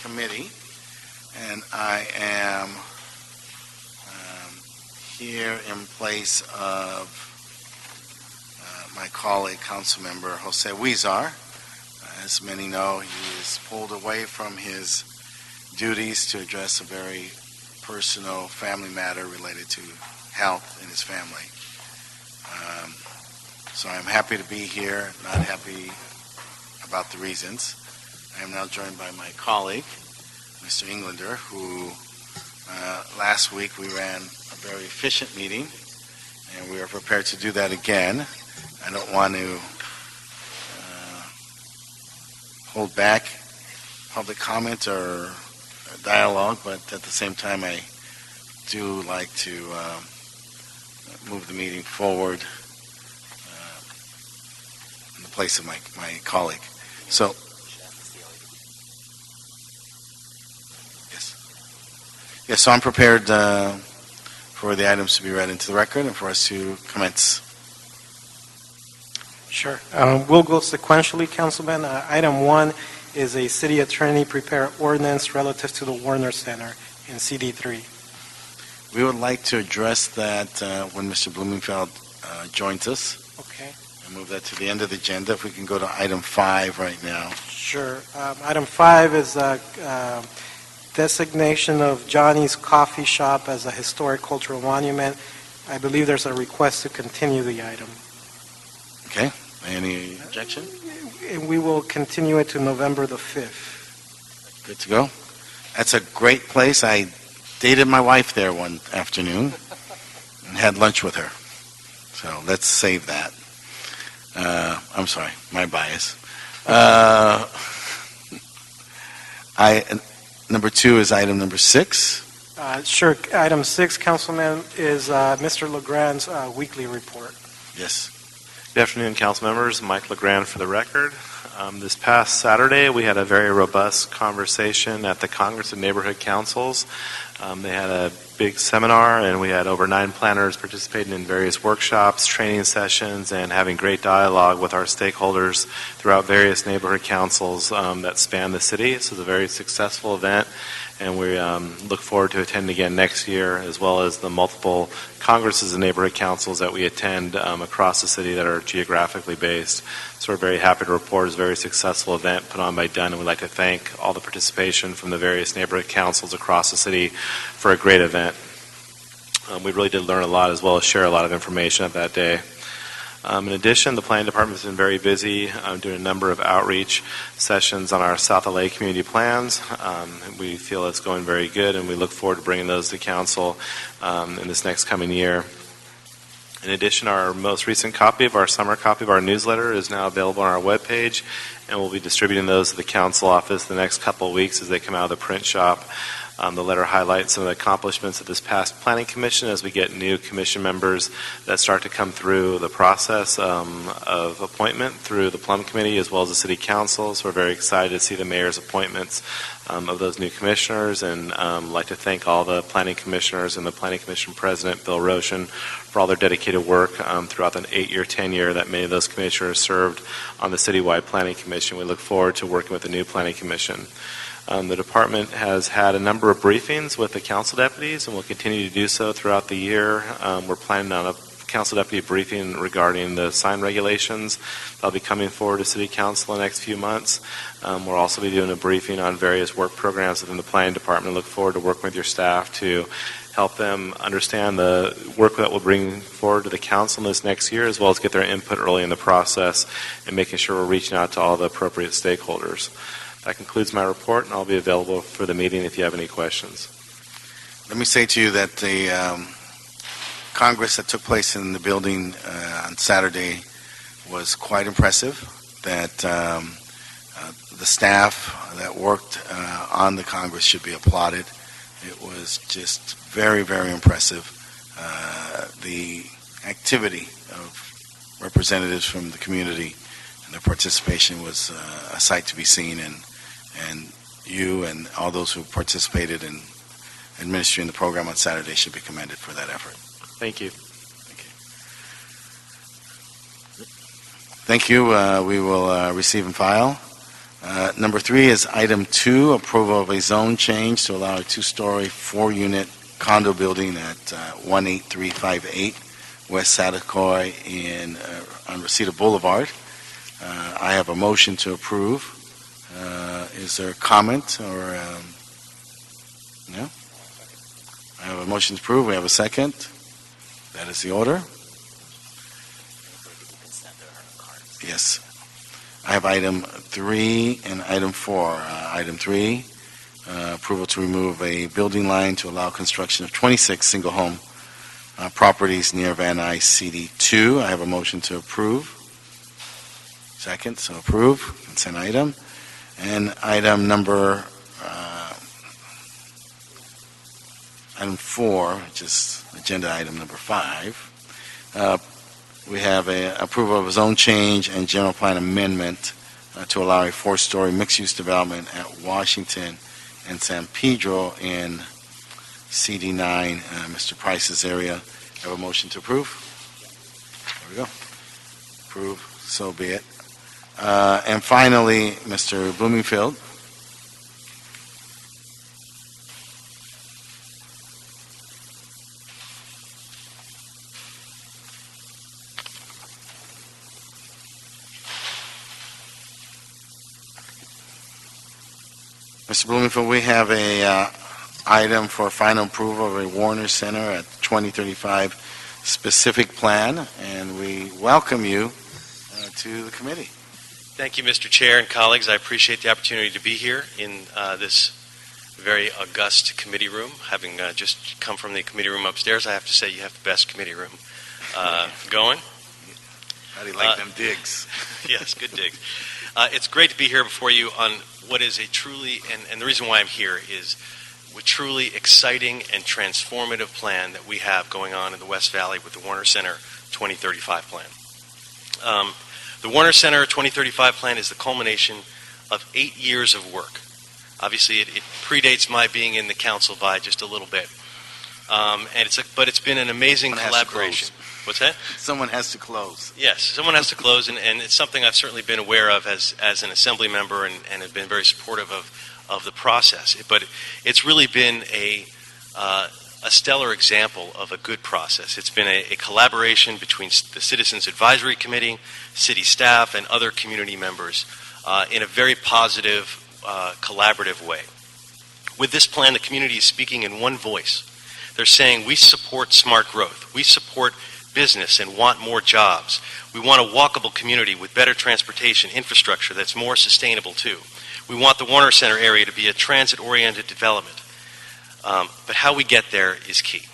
committee, and I am here in place of my colleague, Councilmember Jose Huizar. As many know, he is pulled away from his duties to address a very personal family matter related to health in his family. So I'm happy to be here, not happy about the reasons. I am now joined by my colleague, Mr. Englander, who last week we ran a very efficient meeting, and we are prepared to do that again. I don't want to hold back public comment or dialogue, but at the same time I do like to move the meeting forward in the place of my colleague. So, yes, so I'm prepared for the items to be read into the record and for us to commence. Sure. We'll go sequentially, Councilman. Item 1 is a city attorney prepare ordinance relative to the Warner Center in CD3. We would like to address that when Mr. Blumenfeld joins us. Okay. And move that to the end of the agenda. If we can go to item 5 right now. Sure. Item 5 is designation of Johnny's Coffee Shop as a historic cultural monument. I believe there's a request to continue the item. Okay. Any objection? We will continue it to November the 5th. Good to go. That's a great place. I dated my wife there one afternoon and had lunch with her. So let's save that. I'm sorry, my bias. Number 2 is item number 6. Sure. Item 6, Councilman, is Mr. LeGrand's weekly report. Yes. Good afternoon, council members. Mike LeGrand for the record. This past Saturday, we had a very robust conversation at the Congress of Neighborhood Councils. They had a big seminar, and we had over 9 planners participating in various workshops, training sessions, and having great dialogue with our stakeholders throughout various neighborhood councils that span the city. This was a very successful event, and we look forward to attending again next year, as well as the multiple congresses and neighborhood councils that we attend across the city that are geographically based. So we're very happy to report it's a very successful event put on by Dunn, and we'd like to thank all the participation from the various neighborhood councils across the city for a great event. We really did learn a lot, as well as share a lot of information at that day. In addition, the planning department has been very busy doing a number of outreach sessions on our South LA community plans. We feel it's going very good, and we look forward to bringing those to council in this next coming year. In addition, our most recent copy of our summer copy of our newsletter is now available on our webpage, and we'll be distributing those to the council office the next couple of weeks as they come out of the print shop. The letter highlights some of the accomplishments of this past planning commission as we get new commission members that start to come through the process of appointment through the Plum Committee as well as the City Council. So we're very excited to see the mayor's appointments of those new commissioners, and like to thank all the planning commissioners and the Planning Commission President, Bill Roshan, for all their dedicated work throughout the 8-year tenure that many of those commissioners served on the Citywide Planning Commission. We look forward to working with the new Planning Commission. The department has had a number of briefings with the council deputies, and will continue to do so throughout the year. We're planning on a council deputy briefing regarding the sign regulations. That'll be coming forward to City Council in the next few months. We'll also be doing a briefing on various work programs within the planning department. Look forward to working with your staff to help them understand the work that we'll bring forward to the council this next year, as well as get their input early in the process and making sure we're reaching out to all the appropriate stakeholders. That concludes my report, and I'll be available for the meeting if you have any questions. Let me say to you that the Congress that took place in the building on Saturday was quite impressive, that the staff that worked on the Congress should be applauded. It was just very, very impressive. The activity of representatives from the community and their participation was a sight to be seen, and you and all those who participated in administering the program on Saturday should be commended for that effort. Thank you. Thank you. We will receive and file. Number 3 is item 2, approval of a zone change to allow a 2-story, 4-unit condo building at 18358 West Satakoy on Reseda Boulevard. I have a motion to approve. Is there a comment or no? I have a motion to approve. We have a second. That is the order. Yes. I have item 3 and item 4. Item 3, approval to remove a building line to allow construction of 26 single-home properties near Van Nuys CD2. I have a motion to approve. Second, so approve. Consent item. And item number item 4, which is agenda item number 5. We have a approval of a zone change and general plan amendment to allow a 4-story mixed-use development at Washington and San Pedro in CD9, Mr. Price's area. Have a motion to approve? There we go. Approve, so be it. And finally, Mr. Bloomingfield. Mr. Bloomingfield, we have a item for final approval of a Warner Center at 2035 specific plan, and we welcome you to the committee. Thank you, Mr. Chair and colleagues. I appreciate the opportunity to be here in this very august committee room. Having just come from the committee room upstairs, I have to say you have the best committee room going. How do you like them digs? Yes, good digs. It's great to be here before you on what is a truly, and the reason why I'm here is a truly exciting and transformative plan that we have going on in the West Valley with the Warner Center 2035 plan. The Warner Center 2035 plan is the culmination of 8 years of work. Obviously, it predates my being in the council by just a little bit. But it's been an amazing collaboration. What's that? Someone has to close. Yes, someone has to close, and it's something I've certainly been aware of as an assembly member and have been very supportive of the process. But it's really been a stellar example of a good process. It's been a collaboration between the Citizens Advisory Committee, city staff, and other community members in a very positive, collaborative way. With this plan, the community is speaking in one voice. They're saying, we support smart growth. We support business and want more jobs. We want a walkable community with better transportation infrastructure that's more sustainable too. We want the Warner Center area to be a transit-oriented development. But how we get there is key.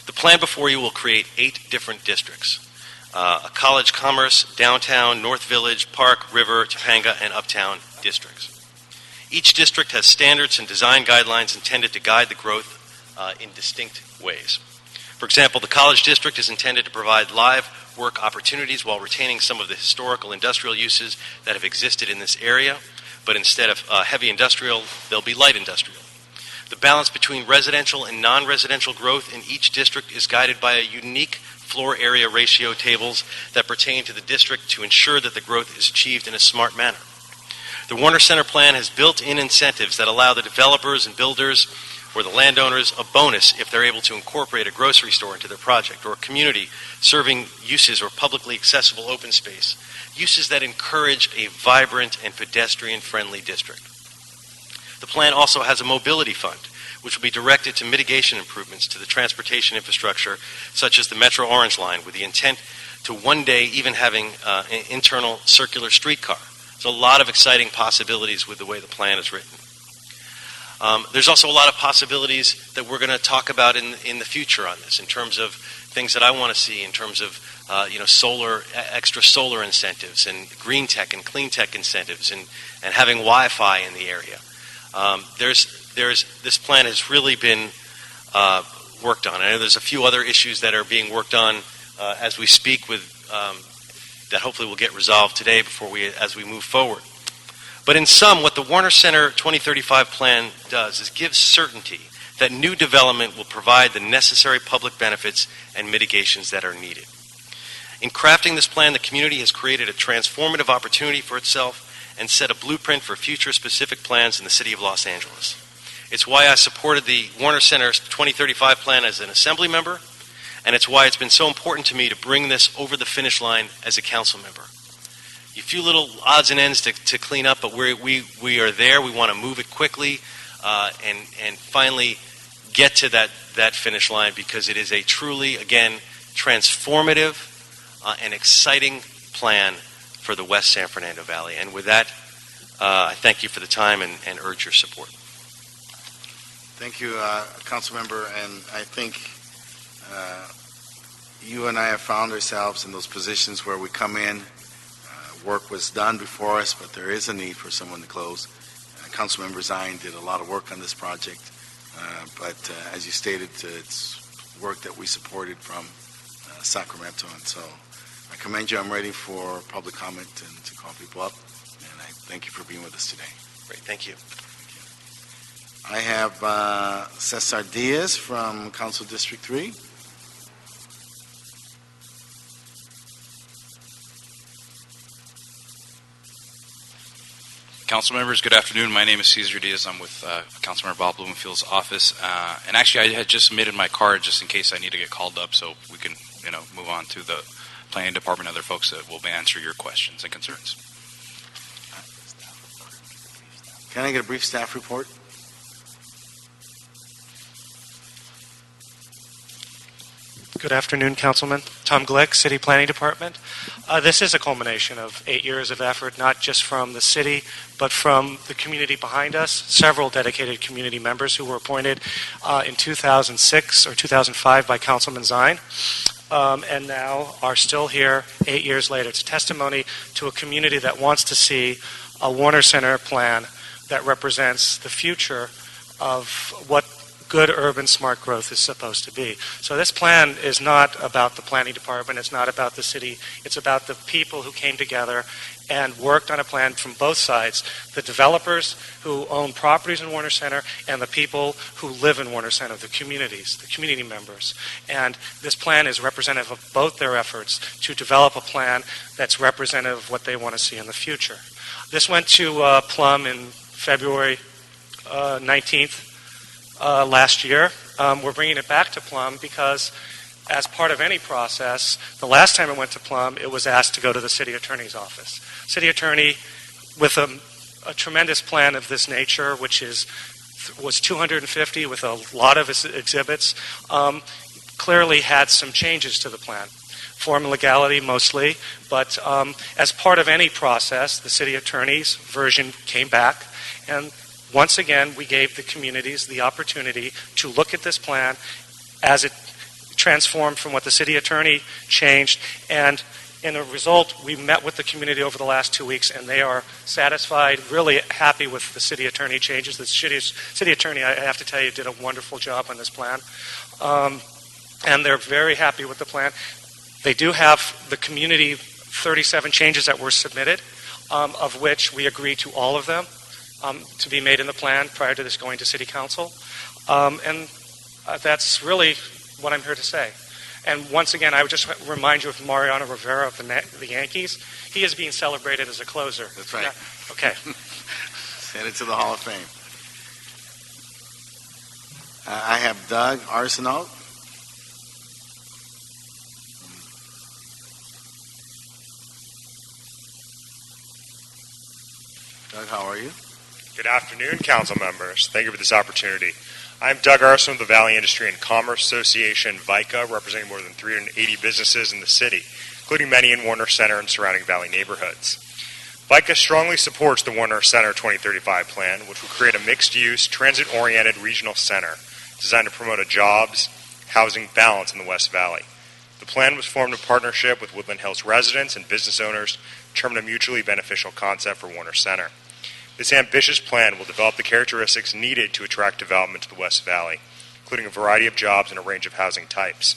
The plan before you will create 8 different districts. A College Commerce, Downtown, North Village, Park, River, Topanga, and Uptown districts. Each district has standards and design guidelines intended to guide the growth in distinct ways. For example, the College District is intended to provide live work opportunities while retaining some of the historical industrial uses that have existed in this area, but instead of heavy industrial, there'll be light industrial. The balance between residential and non-residential growth in each district is guided by a unique floor area ratio tables that pertain to the district to ensure that the growth is achieved in a smart manner. The Warner Center plan has built-in incentives that allow the developers and builders or the landowners a bonus if they're able to incorporate a grocery store into their project, or a community serving uses or publicly accessible open space, uses that encourage a vibrant and pedestrian-friendly district. The plan also has a mobility fund, which will be directed to mitigation improvements to the transportation infrastructure, such as the Metro Orange Line, with the intent to one day even having an internal circular streetcar. There's a lot of exciting possibilities with the way the plan is written. There's also a lot of possibilities that we're going to talk about in the future on this, in terms of things that I want to see, in terms of extra solar incentives, and green tech and clean tech incentives, and having Wi-Fi in the area. This plan has really been worked on. I know there's a few other issues that are being worked on as we speak with that hopefully will get resolved today as we move forward. But in sum, what the Warner Center 2035 plan does is give certainty that new development will provide the necessary public benefits and mitigations that are needed. In crafting this plan, the community has created a transformative opportunity for itself and set a blueprint for future specific plans in the city of Los Angeles. It's why I supported the Warner Center's 2035 plan as an assembly member, and it's why it's been so important to me to bring this over the finish line as a council member. A few little odds and ends to clean up, but we are there. We want to move it quickly and finally get to that finish line, because it is a truly, again, transformative and exciting plan for the West San Fernando Valley. And with that, I thank you for the time and urge your support. Thank you, Councilmember, and I think you and I have found ourselves in those positions where we come in, work was done before us, but there is a need for someone to close. Councilmember Zine did a lot of work on this project, but as you stated, it's work that we supported from Sacramento, and so I commend you. I'm ready for public comment and to call people up, and I thank you for being with us today. Great, thank you. I have Cesar Diaz from Council District 3. Council members, good afternoon. My name is Cesar Diaz. I'm with Councilmember Bob Blumenfield's office. And actually, I had just submitted my card just in case I need to get called up, so we can, move on to the planning department and other folks that will answer your questions and concerns. Can I get a brief staff report? Good afternoon, Councilman. Tom Glick, City Planning Department. This is a culmination of 8 years of effort, not just from the city, but from the community behind us, several dedicated community members who were appointed in 2006 or 2005 by Councilman Zine, and now are still here 8 years later. It's a testimony to a community that wants to see a Warner Center plan that represents the future of what good urban smart growth is supposed to be. So this plan is not about the planning department, it's not about the city, it's about the people who came together and worked on a plan from both sides, the developers who own properties in Warner Center and the people who live in Warner Center, the communities, the community members. And this plan is representative of both their efforts to develop a plan that's representative of what they want to see in the future. This went to Plum in February 19th. Last year. We're bringing it back to Plum because as part of any process, the last time it went to Plum, it was asked to go to the city attorney's office. City attorney, with a tremendous plan of this nature, which was 250 with a lot of exhibits, clearly had some changes to the plan. Form and legality mostly, but as part of any process, the city attorney's version came back, and once again, we gave the communities the opportunity to look at this plan as it transformed from what the city attorney changed. And in a result, we met with the community over the last 2 weeks, and they are satisfied, really happy with the city attorney changes. The city attorney, I have to tell you, did a wonderful job on this plan. And they're very happy with the plan. They do have the community 37 changes that were submitted, of which we agreed to all of them. To be made in the plan prior to this going to City Council. And that's really what I'm here to say. And once again, I would just remind you of Mariano Rivera of the Yankees. He is being celebrated as a closer. That's right. Yeah. Okay. Send it to the Hall of Fame. I have Doug Arsenault. Doug, how are you? Good afternoon, council members. Thank you for this opportunity. I'm Doug Arson of the Valley Industry and Commerce Association, VICA, representing more than 380 businesses in the city, including many in Warner Center and surrounding Valley neighborhoods. VICA strongly supports the Warner Center 2035 plan, which will create a mixed-use, transit-oriented regional center designed to promote a jobs, housing balance in the West Valley. The plan was formed in partnership with Woodland Hills residents and business owners, determined a mutually beneficial concept for Warner Center. This ambitious plan will develop the characteristics needed to attract development to the West Valley, including a variety of jobs and a range of housing types.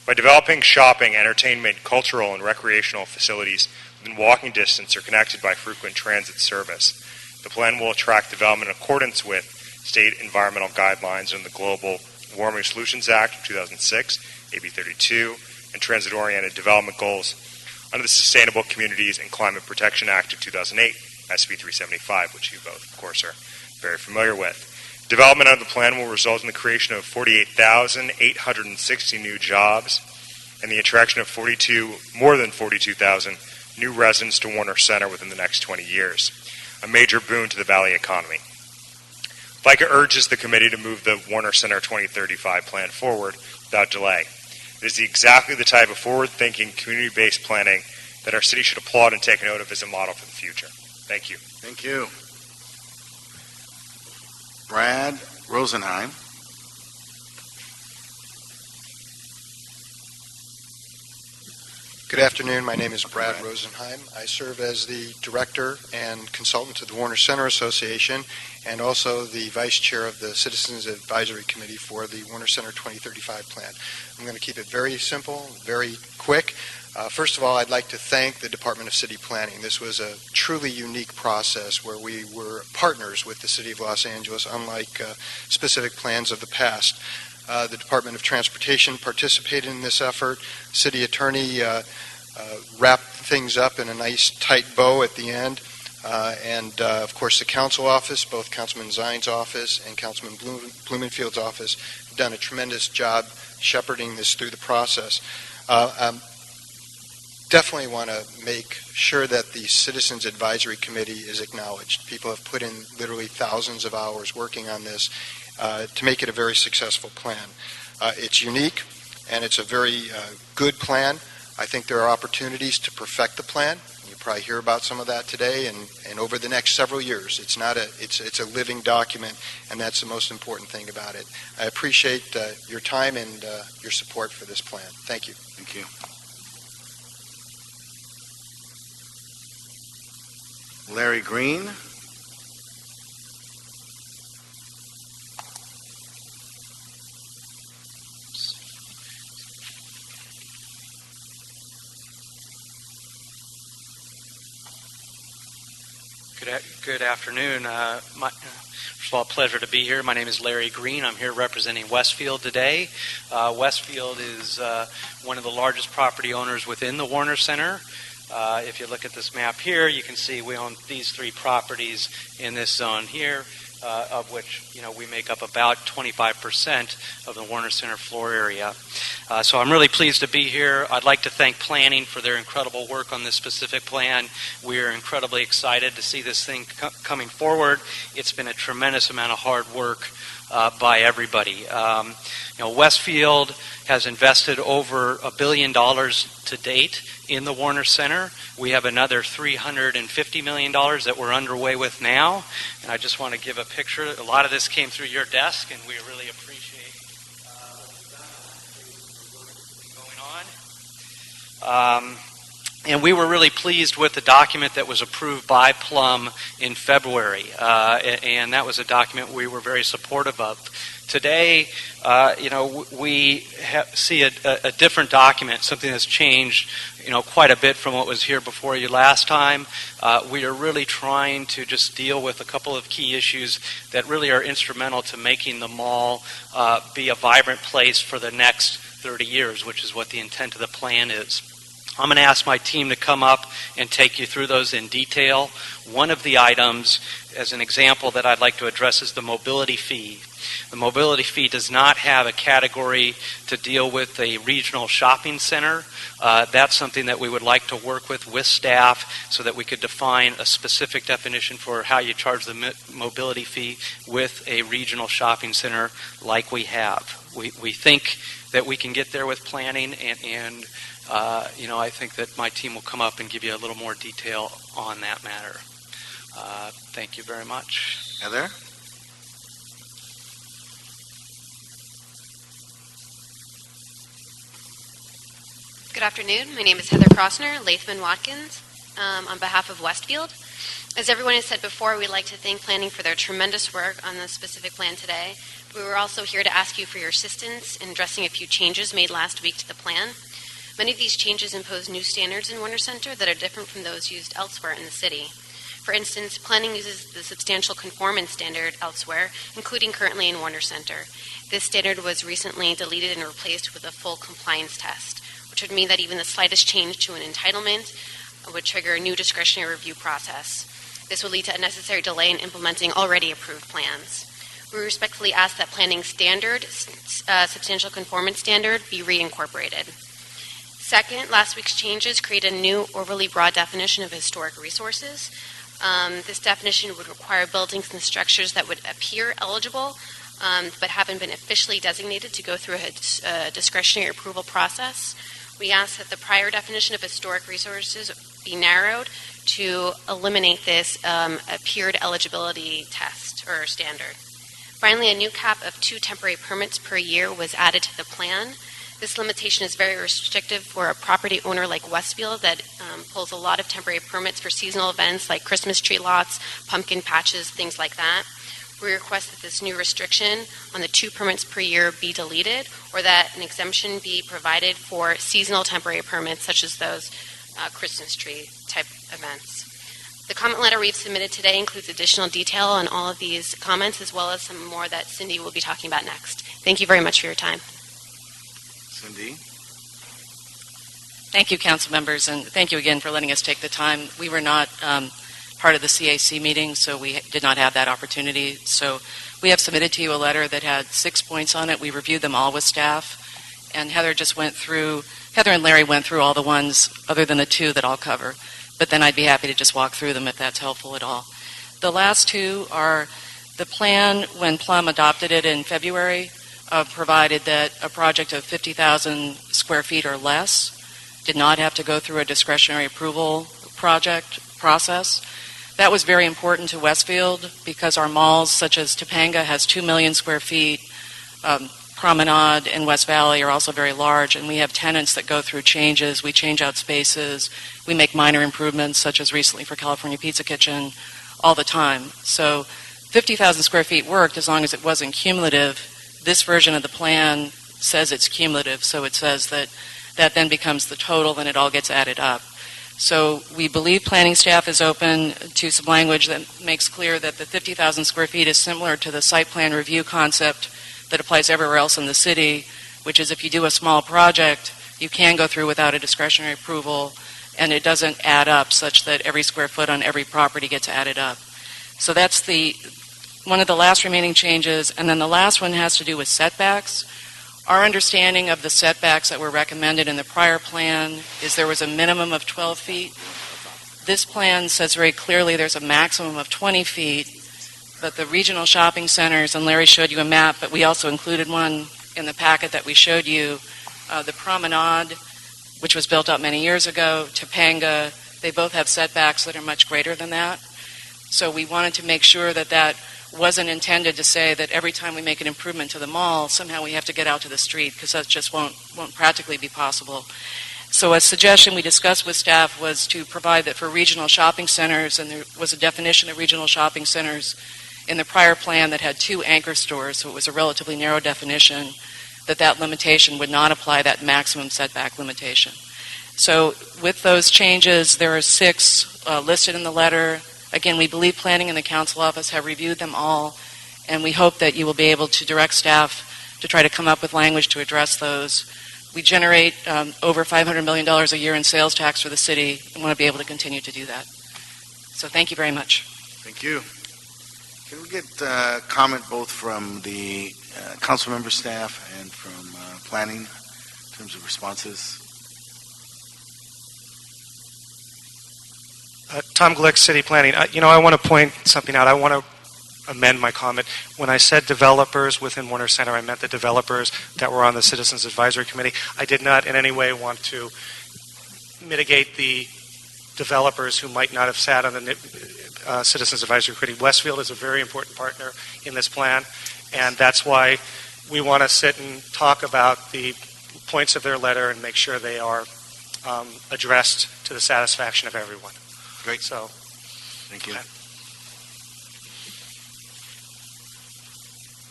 By developing shopping, entertainment, cultural, and recreational facilities within walking distance or connected by frequent transit service, the plan will attract development in accordance with state environmental guidelines and the Global Warming Solutions Act of 2006, AB 32, and transit-oriented development goals under the Sustainable Communities and Climate Protection Act of 2008. SB 375, which you both, of course, are very familiar with. Development of the plan will result in the creation of 48,860 new jobs and the attraction of more than 42,000 new residents to Warner Center within the next 20 years, a major boon to the Valley economy. VICA urges the committee to move the Warner Center 2035 plan forward without delay. It is exactly the type of forward-thinking, community-based planning that our city should applaud and take note of as a model for the future. Thank you. Thank you. Brad Rosenheim. Good afternoon. My name is Brad Rosenheim. I serve as the director and consultant to the Warner Center Association and also the vice chair of the Citizens Advisory Committee for the Warner Center 2035 plan. I'm going to keep it very simple, very quick. First of all, I'd like to thank the Department of City Planning. This was a truly unique process where we were partners with the City of Los Angeles, unlike specific plans of the past. The Department of Transportation participated in this effort. City Attorney wrapped things up in a nice tight bow at the end. And of course, the Council office, both Councilman Zine's office and Councilman Blumenfield's office, have done a tremendous job shepherding this through the process. Definitely want to make sure that the Citizens Advisory Committee is acknowledged. People have put in literally thousands of hours working on this to make it a very successful plan. It's unique, and it's a very good plan. I think there are opportunities to perfect the plan. You'll probably hear about some of that today and over the next several years. It's a living document, and that's the most important thing about it. I appreciate your time and your support for this plan. Thank you. Thank you. Larry Green. Good afternoon. First of all, pleasure to be here. My name is Larry Green. I'm here representing Westfield today. Westfield is one of the largest property owners within the Warner Center. If you look at this map here, you can see we own these three properties in this zone here, of which we make up about 25% of the Warner Center floor area. So I'm really pleased to be here. I'd like to thank planning for their incredible work on this specific plan. We're incredibly excited to see this thing coming forward. It's been a tremendous amount of hard work by everybody. Westfield has invested over $1 billion to date in the Warner Center. We have another $350 million that we're underway with now. And I just want to give a picture. A lot of this came through your desk, and we really appreciate what's going on. And we were really pleased with the document that was approved by Plum in February. And that was a document we were very supportive of. Today, we see a different document, something that's changed, quite a bit from what was here before you last time. We are really trying to just deal with a couple of key issues that really are instrumental to making the mall be a vibrant place for the next 30 years, which is what the intent of the plan is. I'm going to ask my team to come up and take you through those in detail. One of the items, as an example, that I'd like to address is the mobility fee. The mobility fee does not have a category to deal with a regional shopping center. That's something that we would like to work with staff so that we could define a specific definition for how you charge the mobility fee with a regional shopping center like we have. We think that we can get there with planning, and I think that my team will come up and give you a little more detail on that matter. Thank you very much. Heather? Good afternoon. My name is Heather Crossner, Latham & Watkins, on behalf of Westfield. As everyone has said before, we'd like to thank planning for their tremendous work on this specific plan today. We were also here to ask you for your assistance in addressing a few changes made last week to the plan. Many of these changes impose new standards in Warner Center that are different from those used elsewhere in the city. For instance, planning uses the substantial conformance standard elsewhere, including currently in Warner Center. This standard was recently deleted and replaced with a full compliance test, which would mean that even the slightest change to an entitlement would trigger a new discretionary review process. This will lead to unnecessary delay in implementing already approved plans. We respectfully ask that planning standard, substantial conformance standard, be reincorporated. Second, last week's changes create a new overly broad definition of historic resources. This definition would require buildings and structures that would appear eligible but haven't been officially designated to go through a discretionary approval process. We ask that the prior definition of historic resources be narrowed to eliminate this appeared eligibility test or standard. Finally, a new cap of 2 temporary permits per year was added to the plan. This limitation is very restrictive for a property owner like Westfield that pulls a lot of temporary permits for seasonal events like Christmas tree lots, pumpkin patches, things like that. We request that this new restriction on the 2 permits per year be deleted, or that an exemption be provided for seasonal temporary permits such as those Christmas tree type events. The comment letter we've submitted today includes additional detail on all of these comments, as well as some more that Cindy will be talking about next. Thank you very much for your time. Cindy? Thank you, council members, and thank you again for letting us take the time. We were not part of the CAC meeting, so we did not have that opportunity. So we have submitted to you a letter that had 6 points on it. We reviewed them all with staff, and Heather and Larry went through all the ones other than the 2 that I'll cover. But then I'd be happy to just walk through them if that's helpful at all. The last 2 are the plan when Plum adopted it in February, provided that a project of 50,000 square feet or less did not have to go through a discretionary approval process. That was very important to Westfield because our malls, such as Topanga, has 2 million square feet. Promenade and West Valley are also very large, and we have tenants that go through changes. We change out spaces. We make minor improvements, such as recently for California Pizza Kitchen, all the time. So 50,000 square feet worked as long as it wasn't cumulative. This version of the plan says it's cumulative, so it says that then becomes the total and it all gets added up. So we believe planning staff is open to some language that makes clear that the 50,000 square feet is similar to the site plan review concept that applies everywhere else in the city, which is if you do a small project, you can go through without a discretionary approval, and it doesn't add up such that every square foot on every property gets added up. So that's one of the last remaining changes, and then the last one has to do with setbacks. Our understanding of the setbacks that were recommended in the prior plan is there was a minimum of 12 feet. This plan says very clearly there's a maximum of 20 feet, but the regional shopping centers, and Larry showed you a map, but we also included one in the packet that we showed you, the Promenade, which was built up many years ago, Topanga, they both have setbacks that are much greater than that. So we wanted to make sure that that wasn't intended to say that every time we make an improvement to the mall, somehow we have to get out to the street, because that just won't practically be possible. So a suggestion we discussed with staff was to provide that for regional shopping centers, and there was a definition of regional shopping centers in the prior plan that had 2 anchor stores, so it was a relatively narrow definition, that limitation would not apply, that maximum setback limitation. So with those changes, there are 6 listed in the letter. Again, we believe planning and the council office have reviewed them all, and we hope that you will be able to direct staff to try to come up with language to address those. We generate over $500 million a year in sales tax for the city and want to be able to continue to do that. So thank you very much. Thank you. Can we get comment both from the council member staff and from planning in terms of responses? Tom Glick, City Planning. I want to point something out. I want to amend my comment. When I said developers within Warner Center, I meant the developers that were on the Citizens Advisory Committee. I did not in any way want to mitigate the developers who might not have sat on the Citizens Advisory Committee. Westfield is a very important partner in this plan, and that's why we want to sit and talk about the points of their letter and make sure they are addressed to the satisfaction of everyone. Great. So, thank you. Okay.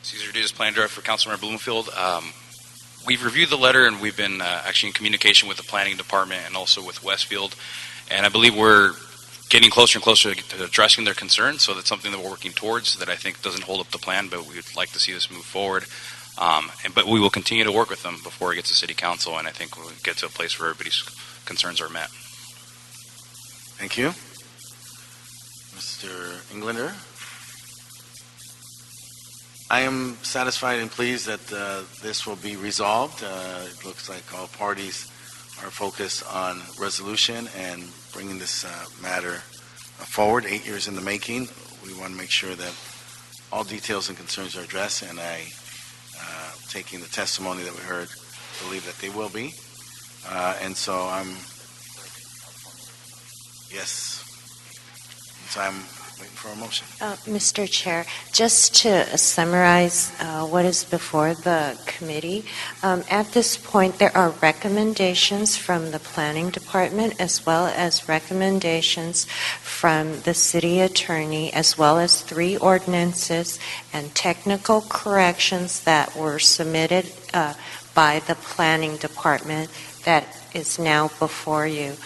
Cesar Diaz, Planning Director for Councilmember Bloomfield. We've reviewed the letter, and we've been actually in communication with the planning department and also with Westfield, and I believe we're getting closer and closer to addressing their concerns, so that's something that we're working towards that I think doesn't hold up the plan, but we would like to see this move forward. But we will continue to work with them before it gets to City Council, and I think we'll get to a place where everybody's concerns are met. Thank you. Mr. Mr. Englander. I am satisfied and pleased that this will be resolved. It looks like all parties are focused on resolution and bringing this matter forward. 8 years in the making. We want to make sure that all details and concerns are addressed, and I, taking the testimony that we heard, believe that they will be. And so yes. And so I'm waiting for a motion. Mr. Chair, just to summarize what is before the committee, at this point there are recommendations from the Planning Department as well as recommendations from the City Attorney, as well as 3 ordinances and technical corrections that were submitted by the Planning Department that is now before you.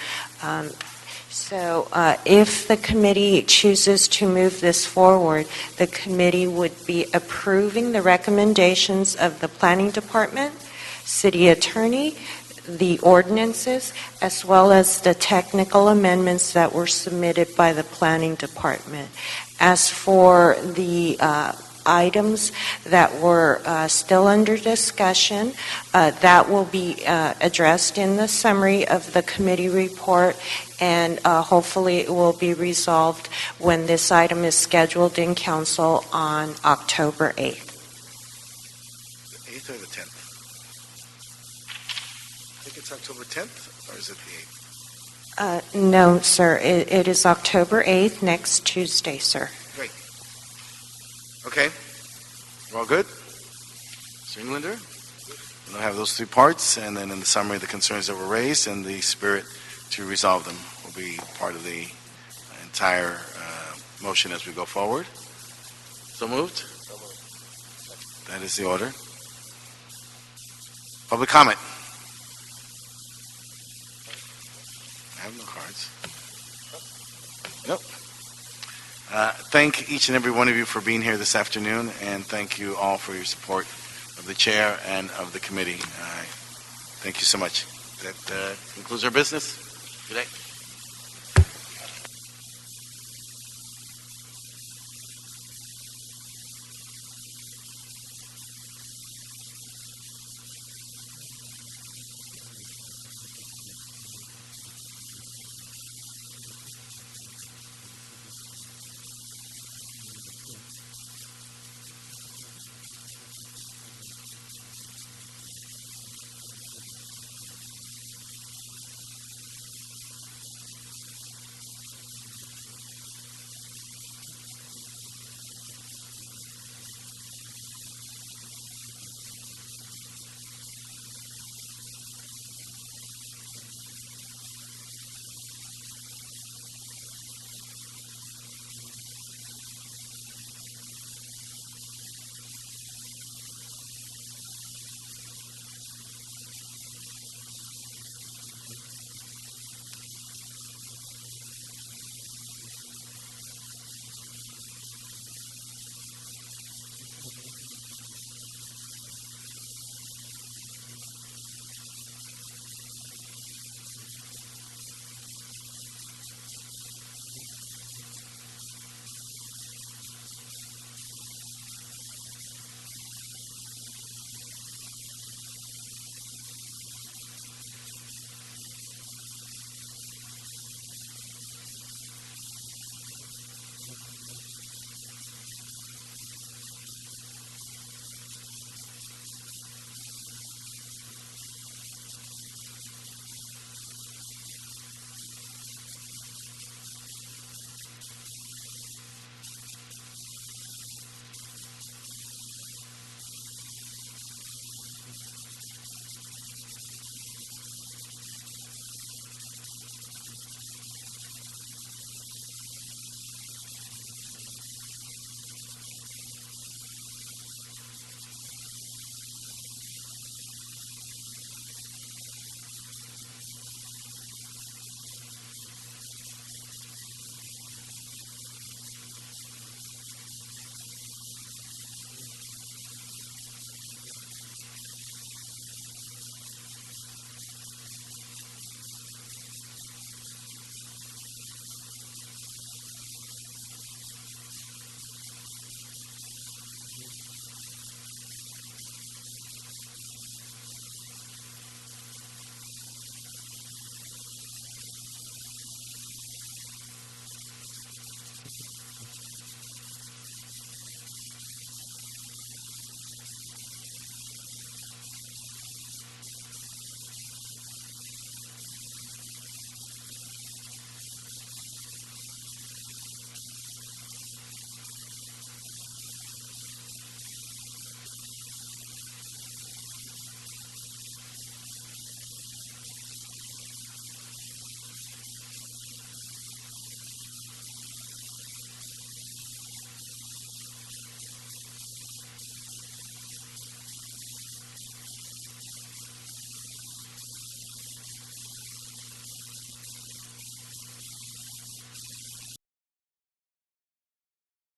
So if the committee chooses to move this forward, the committee would be approving the recommendations of the Planning Department, City Attorney, the ordinances, as well as the technical amendments that were submitted by the Planning Department. As for the items that were still under discussion, that will be addressed in the summary of the committee report, and hopefully it will be resolved when this item is scheduled in council on October 8th. The 8th or the 10th? I think it's October 10th, or is it the 8th? No, sir. It is October 8th, next Tuesday, sir. Great. Okay. We're all good? Mr. Englander? We'll have those 3 parts, and then in the summary, the concerns that were raised and the spirit to resolve them will be part of the entire motion as we go forward. So moved? That is the order. Public comment? I have no cards. Nope. Thank each and every one of you for being here this afternoon, and thank you all for your support of the chair and of the committee. Thank you so much. That concludes our business. Good day.